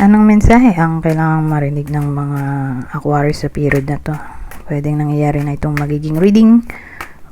Anong mensahe ang kailangang marinig ng mga Aquarius sa period na to? Pwedeng nangyayari na itong magiging reading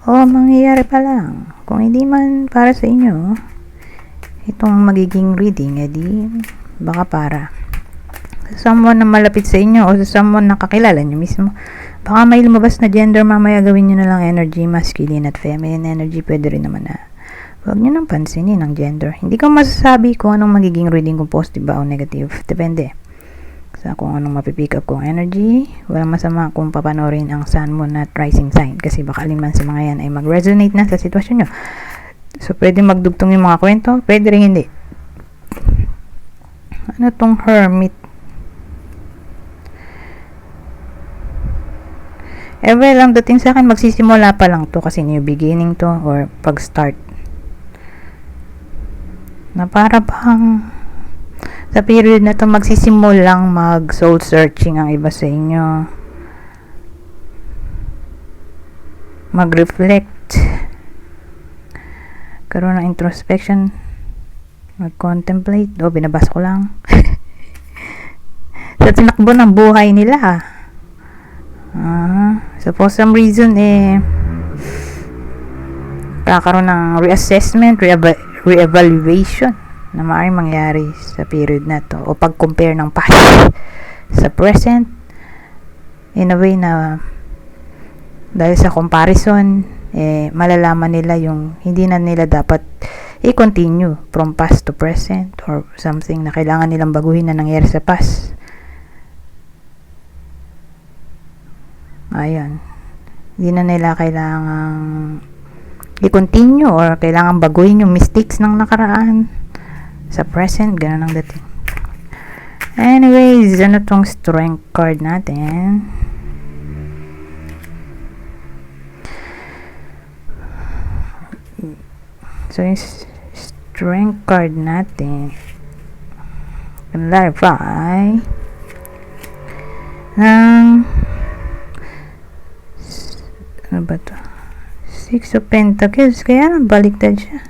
o mangyayari pa lang. Kung hindi man para sa inyo, itong magiging reading, edi baka para sa someone na malapit sa inyo o sa someone na kakilala nyo mismo. Baka may lumabas na gender, mamaya gawin nyo na lang energy, masculine at feminine energy, pwede rin naman na. Huwag nyo nang pansinin ang gender. Hindi ko masasabi kung anong magiging reading, kung positive ba o negative. Depende sa kung anong mapipick up kong energy. Walang masama kung papanorin ang sun, moon at rising sign. Kasi baka aliman sa mga yan ay mag-resonate na sa sitwasyon nyo. So, pwede magdugtong yung mga kwento. Pwede rin hindi. Ano tong hermit? Well, ang dating sa akin, magsisimula pa lang to kasi new beginning to or pag-start. Na para bang sa period na to magsisimulang mag soul searching ang iba sa inyo, mag-reflect, karoon ng introspection, mag-contemplate. Binabasa ko lang sa tinakbo ng buhay nila. So for some reason kakaroon ng reassessment, re-evaluation na maaaring mangyari sa period na to o pag-compare ng past sa present in a way na dahil sa comparison malalaman nila yung hindi na nila dapat i-continue from past to present or something na kailangan nilang baguhin na nangyari sa past. Ayun, hindi na nila kailangang i-continue or kailangan baguhin yung mistakes ng nakaraan sa present. Ganun ang dating. Anyways, ano tong strength card natin? So yung strength card natin clarify ng ano ba to? Six of Pentacles. Kaya baliktad siya.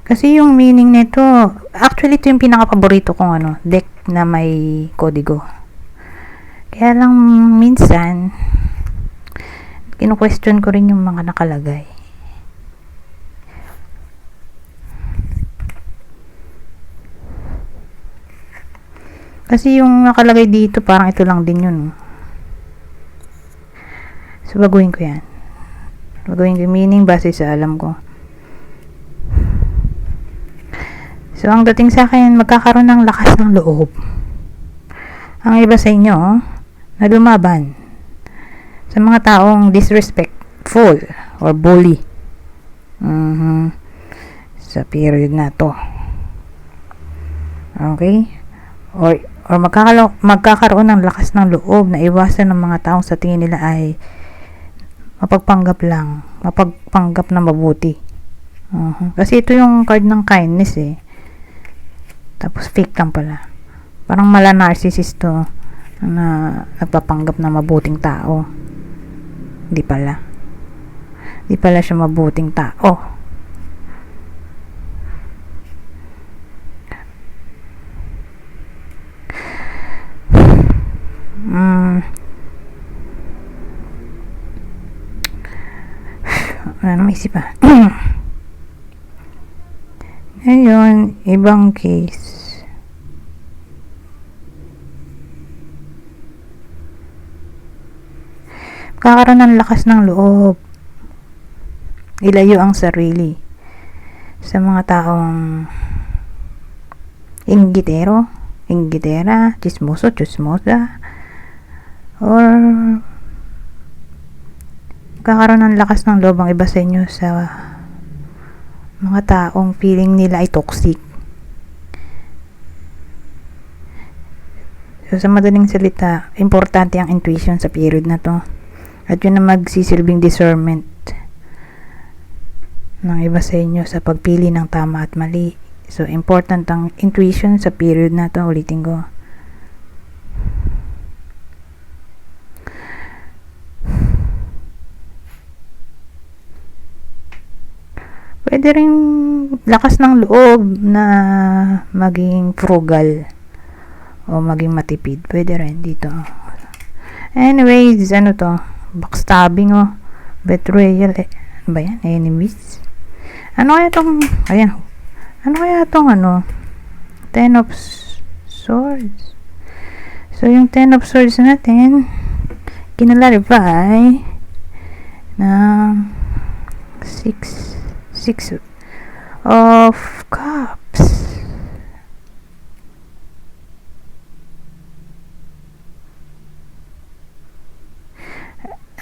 Kasi yung meaning nito, actually ito yung pinaka-paborito kong deck na may kodigo. Kaya lang minsan kino-question ko rin yung mga nakalagay. Kasi yung nakalagay dito, parang ito lang din yun. So, baguhin ko yan. Baguhin ko yung meaning base sa alam ko. So, ang dating sa akin, magkakaroon ng lakas ng loob. Ang iba sa inyo, na lumaban sa mga taong disrespectful or bully. Sa period na to. Okay? Or magkakaroon ng lakas ng loob na iwasan ng mga taong sa tingin nila ay mapagpanggap na mabuti. Kasi ito yung card ng kindness tapos fake lang pala, parang mala narcissist to na nagpapanggap na mabuting tao. Hindi pala siya mabuting tao. Wala na maisip pa. Ngayon, ibang case. Kakaroon ng lakas ng loob. Ilayo ang sarili sa mga taong inggitera, chismosa, or kakaroon ng lakas ng loob ang iba sa inyo sa mga taong feeling nila ay toxic. So, sa madaling salita, importante ang intuition sa period na to. At yun na magsisilbing discernment ng iba sa inyo sa pagpili ng tama at mali. So, important ang intuition sa period na to. Ulitin ko. pwede rin lakas ng loob na maging frugal o maging matipid. Pwede rin dito. Anyways, ano to? Backstabbing o betrayal. Ano ba yan? Enemies? Ano kaya tong, ayan. Ano kaya tong Ten of Swords. So, yung Ten of Swords natin, kinalarify na Six of Cups.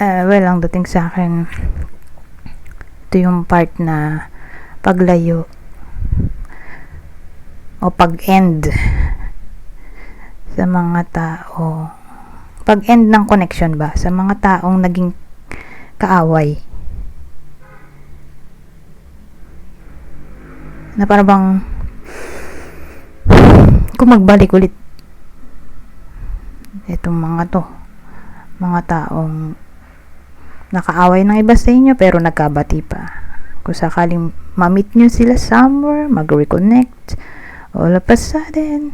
Well, ang dating sa akin, ito yung part na paglayo o pag-end sa mga tao, pag-end ng connection ba sa mga taong naging kaaway, na parang bang kung magbalik ulit itong mga taong nakaaway ng iba sa inyo pero nagkabati pa. Kung sakaling ma-meet nyo sila somewhere, mag-reconnect, all of a sudden,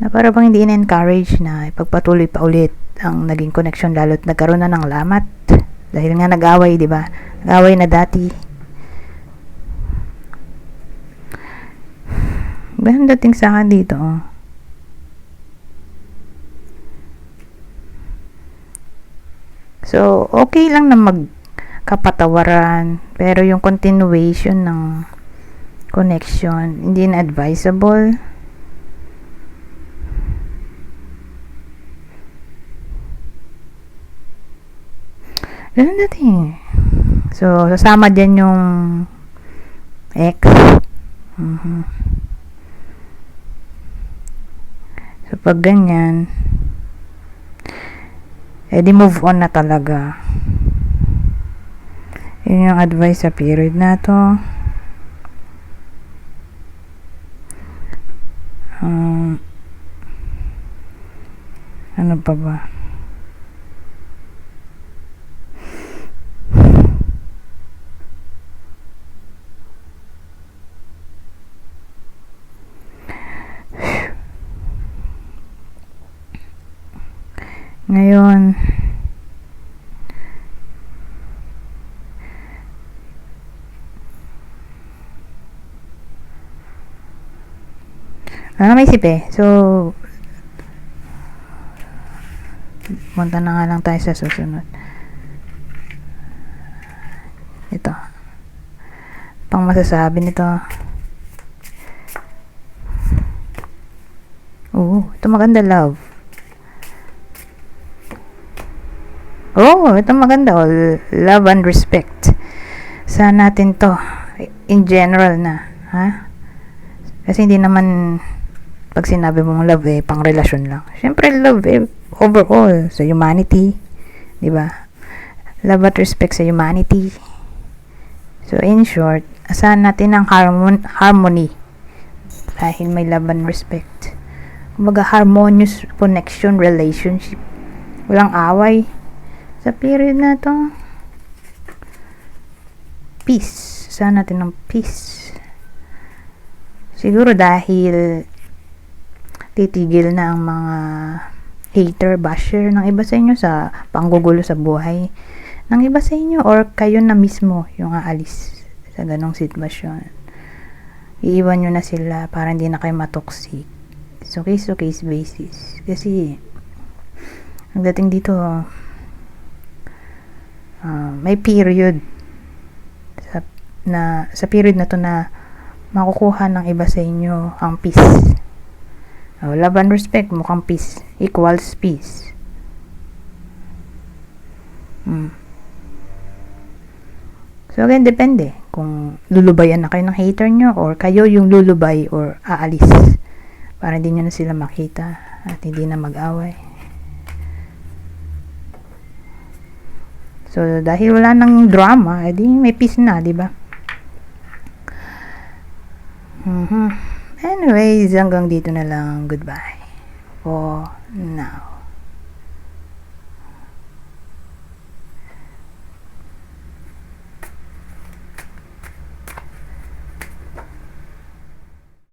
na para bang hindi in-encourage na ipagpatuloy pa ulit ang naging connection, lalo't nagkaroon na ng lamat. Dahil nga nag-away, di ba? Nag-away na dati. Ganun dating sa akin dito, oh. So, okay lang na magkapatawaran, pero yung continuation ng connection, hindi na advisable. Ganun dating. So, sasama dyan yung ex. So, pag ganyan, di move on na talaga. Yun yung advice sa period na to. Ano pa ba? Ngayon, may isip eh. So, punta na nga lang tayo sa susunod. Ito. Pang masasabi nito. Ito maganda, love. Ito maganda. Love and respect. Saan natin to? In general na. Ha? Kasi hindi naman pag sinabi mong love pang relasyon lang. Siyempre love overall sa humanity, 'di ba? Love at respect sa humanity. So in short, asahan natin ang harmony dahil may love and respect. Kumbaga harmonious connection, relationship. Walang away sa period na to. Peace. Asahan natin ng peace. Siguro dahil titigil na ang mga hater, basher ng iba sa inyo sa panggugulo sa buhay ng iba sa inyo, or kayo na mismo yung aalis sa ganong sitwasyon. Iiwan nyo na sila para hindi na kayo matoxic. So case to case basis. Kasi ang dating dito may period sa period na to na makukuha ng iba sa inyo ang peace. Love and respect, mukhang peace equals peace. So again, depende kung lulubayan na kayo ng hater nyo or kayo yung lulubay or aalis para hindi nyo na sila makita at hindi na mag-away. So dahil wala nang drama, edi may peace na, di ba? Anyways, hanggang dito na lang. Goodbye for now.